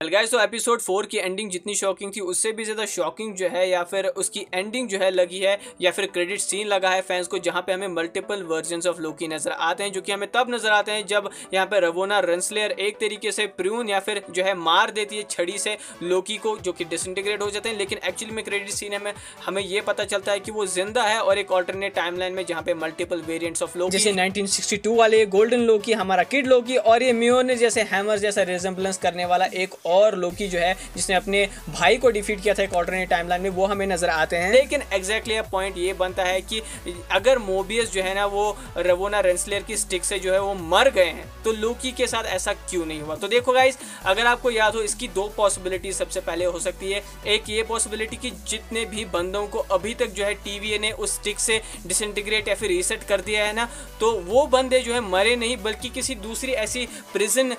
Guys तो episode 4 की ending जितनी शॉकिंग थी उससे भी ज़्यादा शॉकिंग जो है या फिर उसकी एंडिंग जो है लगी है या फिर क्रेडिट सीन लगा है फैंस को, जहां पे हमें मल्टीपल वर्जन्स ऑफ लोकी नजर आते हैं, जो कि हमें तब नजर आते हैं जब यहां पे रवोना रेंसलेयर एक तरीके से प्रून या फिर जो है मार देती है छड़ी से लोकी को, जो कि डिसइंटीग्रेट हो जाते हैं। लेकिन एक्चुअली में क्रेडिट सीन में हमें ये पता चलता है कि वो जिंदा है और एक ऑल्टरनेट टाइमलाइन में जहाँ पे मल्टीपल वेरियंट्स ऑफ लोकी, जैसे 1962 वाले गोल्डन लोकी, हमारा किड लोकी और ये म्योने जैसे हैमर जैसा रिजेम्बलेंस करने वाला एक और लोकी जो है जिसने अपने भाई को डिफीट किया था एक ऑल्टरनेट टाइमलाइन में, वो हमें नजर आते हैं। लेकिन एग्जैक्टली पॉइंट ये बनता है कि अगर मोबियस जो है ना वो रवोना रेंसलेयर की स्टिक से जो है वो मर गए हैं तो लोकी के साथ ऐसा क्यों नहीं हुआ। तो देखो गाइस, अगर आपको याद हो इसकी दो पॉसिबिलिटी सबसे पहले हो सकती है। एक ये पॉसिबिलिटी कि जितने भी बंदों को अभी तक जो है टीवीए ने उस स्टिक से डिसइंटीग्रेट या फिर रीसेट कर दिया है ना, तो वो बंदे जो है मरे नहीं बल्कि किसी दूसरी ऐसी प्रिजन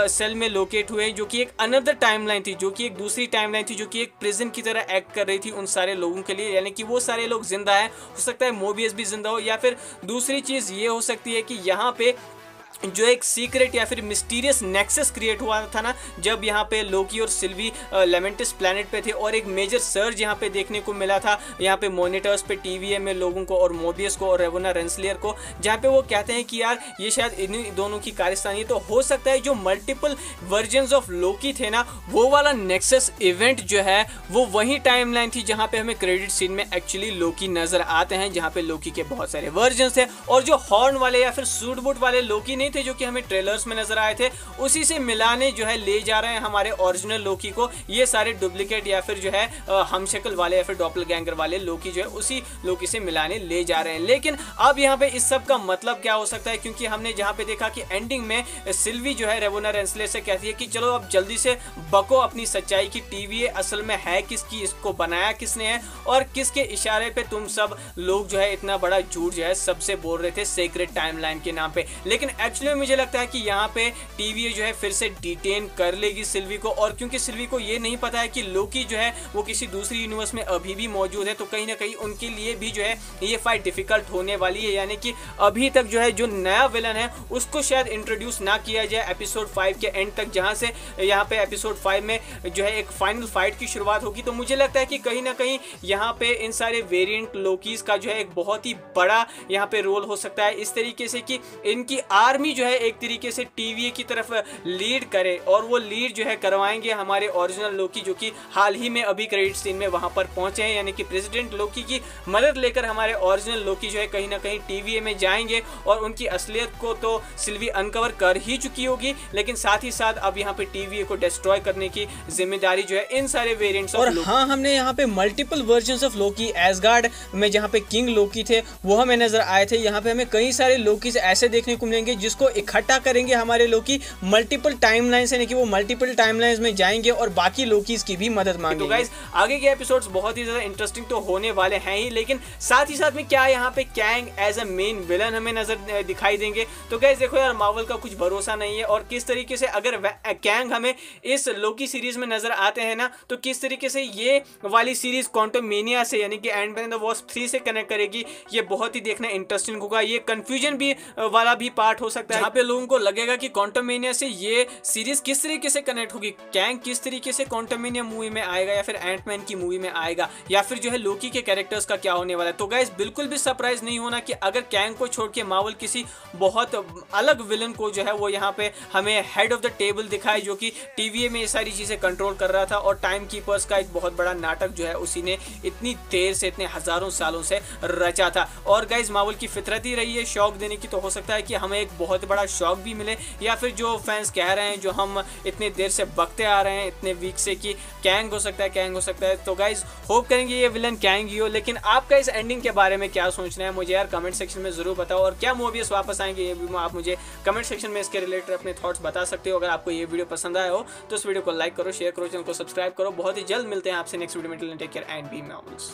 सेल में लोकेट हुए जो कि एक अनदर टाइमलाइन थी, जो कि एक दूसरी टाइमलाइन थी, जो कि एक प्रिजन की तरह एक्ट कर रही थी उन सारे लोगों के लिए। यानी कि वो सारे लोग जिंदा है, हो सकता है मोबियस भी जिंदा हो, या फिर दूसरी चीज ये हो सकती है कि यहाँ पे जो एक सीक्रेट या फिर मिस्टीरियस नेक्सस क्रिएट हुआ था ना, जब यहाँ पे लोकी और सिल्वी लेमेंटिस प्लैनेट पे थे और एक मेजर सर्ज यहाँ पे देखने को मिला था यहाँ पे मॉनिटर्स पे टीवीए में लोगों को और मोबियस को और रेवोना रेंसलेयर को, जहाँ पे वो कहते हैं कि यार ये शायद इन्हीं दोनों की कारस्तानी है। तो हो सकता है जो मल्टीपल वर्जन्स ऑफ लोकी थे ना, वो वाला नेक्सस इवेंट जो है वो वही टाइमलाइन थी जहाँ पे हमें क्रेडिट सीन में एक्चुअली लोकी नजर आते हैं, जहाँ पे लोकी के बहुत सारे वर्जन्स थे और जो हॉर्न वाले या फिर सूट बूट वाले लोकी नहीं थे जो कि हमें ट्रेलर्स में नजर आए थे, उसी से मिलाने जो है ले जा रहे हैं हमारे ओरिजिनल लोकी को। ये सारे डुप्लीकेट या फिर जो है हमशक्ल वाले या फिर डॉपलगैंगर वाले लोकी जो है उसी लोकी से मिलाने ले जा रहे हैं। लेकिन अब यहाँ पे इस सब का मतलब क्या हो सकता है, क्योंकि हमने जहाँ पे देखा कि एंडिंग में सिल्वी जो है रेवोना रेंसलेयर से कहती है कि चलो अब जल्दी से बको अपनी सच्चाई की, टीवीए असल में है किसकी, इसको बनाया किसने है और किसके इशारे पे तुम सब लोग जो है इतना बड़ा झूठ जो है सबसे बोल रहे थे सीक्रेट टाइमलाइन के नाम पे। लेकिन एक्चुअली मुझे लगता है कि यहाँ पे टीवीए जो है फिर से डिटेन कर लेगी सिल्वी को, और क्योंकि सिल्वी को ये नहीं पता है कि लोकी जो है वो किसी दूसरी यूनिवर्स में अभी भी मौजूद है, तो कहीं ना कहीं उनके लिए भी जो है ये फाइट डिफिकल्ट होने वाली है। यानी कि अभी तक जो है जो नया विलन है उसको शायद इंट्रोड्यूस ना किया जाए एपिसोड 5 के एंड तक, जहां से यहाँ पे एपिसोड 5 में जो है एक फाइनल फाइट की शुरुआत होगी। तो मुझे लगता है कि कहीं ना कहीं यहाँ पे इन सारे वेरिएंट लोकीज का जो है एक बहुत ही बड़ा यहाँ पे रोल हो सकता है, इस तरीके से कि इनकी आर्मी जो है एक तरीके से टीवीए की तरफ लीड करे, और वो लीड जो है करवाएंगे हमारे ओरिजिनल लोकी जो कि हाल ही में अभी क्रेडिट सीन में वहां पर पहुंचे हैं। यानी कि प्रेसिडेंट लोकी की मदद लेकर हमारे ओरिजिनल लोकी जो है कहीं ना कहीं टीवीए में जाएंगे और उनकी असलियत को तो सिल्वी अनकवर कर ही चुकी होगी, लेकिन साथ ही साथ अब यहाँ पे टीवीए को डिस्ट्रॉय करने की जिम्मेदारी जो है इन सारे वेरिएंट्स और हाँ, हमने यहाँ पे multiple versions of Loki, ash gourd में जहाँ पे किंग लोकी थे वो हमें नजर आए थे। यहाँ पे हमें कई सारे लोकीज ऐसे देखने को मिलेंगे जिसको इकट्ठा करेंगे हमारे लोकी मल्टीपल टाइमलाइंस, यानी कि वो मल्टीपल टाइमलाइंस में जाएंगे और बाकी लोकीज की भी मदद मांगेंगे। तो गाइस आगे के एपिसोड्स बहुत ही ज्यादा इंटरेस्टिंग तो होने वाले हैं ही, लेकिन साथ ही साथ में क्या यहाँ पे Kang as a main villain हमें नजर दिखाई देंगे। तो गाइस देखो यार, मार्वल का कुछ भरोसा नहीं है, और किस तरीके से अगर कैंग हमें इस लोकी सीरीज में नजर आते हैं ना, तो किस तरीके से ये वाली सीरीज क्वांटममेनिया से यानी कि एंटमैन द वास्प 3 से कनेक्ट करेगी, ये बहुत ही देखना इंटरेस्टिंग होगा। ये कंफ्यूजन भी वाला भी पार्ट हो सकता है जहाँ पे लोगों को लगेगा कि क्वांटममेनिया से ये सीरीज किस तरीके से कनेक्ट होगी, कैंग किस तरीके से क्वांटममेनिया मूवी में आएगा या फिर एंटमैन की मूवी में आएगा, या फिर जो है लोकी के कैरेक्टर्स का क्या होने वाला है। तो गाइस बिल्कुल भी सरप्राइज नहीं होना कि अगर कैंग को छोड़ के मार्वल किसी बहुत अलग विलन को जो है वो यहाँ पे हमें हेड ऑफ द टेबल दिखाए, जो कि टीवीए में ये सारी चीजें कंट्रोल कर रहा था, और टाइम कीपर्स का एक बहुत बड़ा नाटक जो है उसी ने इतनी देर से इतने हजारों सालों से रचा था। और गाइस मार्वल की फितरत ही रही है शॉक देने की, तो हो सकता है कि हमें एक बहुत बड़ा शॉक भी मिले, या फिर जो फैंस कह रहे हैं, जो हम इतने देर से बकते आ रहे हैं इतने वीक से, कि कैंग हो सकता है, कैंग हो सकता है। तो गाइस होप करेंगे ये विलन कैंग ही हो। लेकिन आपका इस एंडिंग के बारे में क्या सोचना है मुझे यार कमेंट सेक्शन में जरूर बताओ, और क्या मोबियस वापस आएंगे ये भी आप मुझे कमेंट सेक्शन में इसके रिलेटेड अपने थॉट्स बता सकते हो। अगर आपको ये वीडियो पसंद आया हो तो इस वीडियो को लाइक करो, शेयर करो, चैनल को सब्सक्राइब करो। बहुत ही जल्द मिलते हैं आपसे नेक्स्ट वीडियो में। Take care and be Marvels.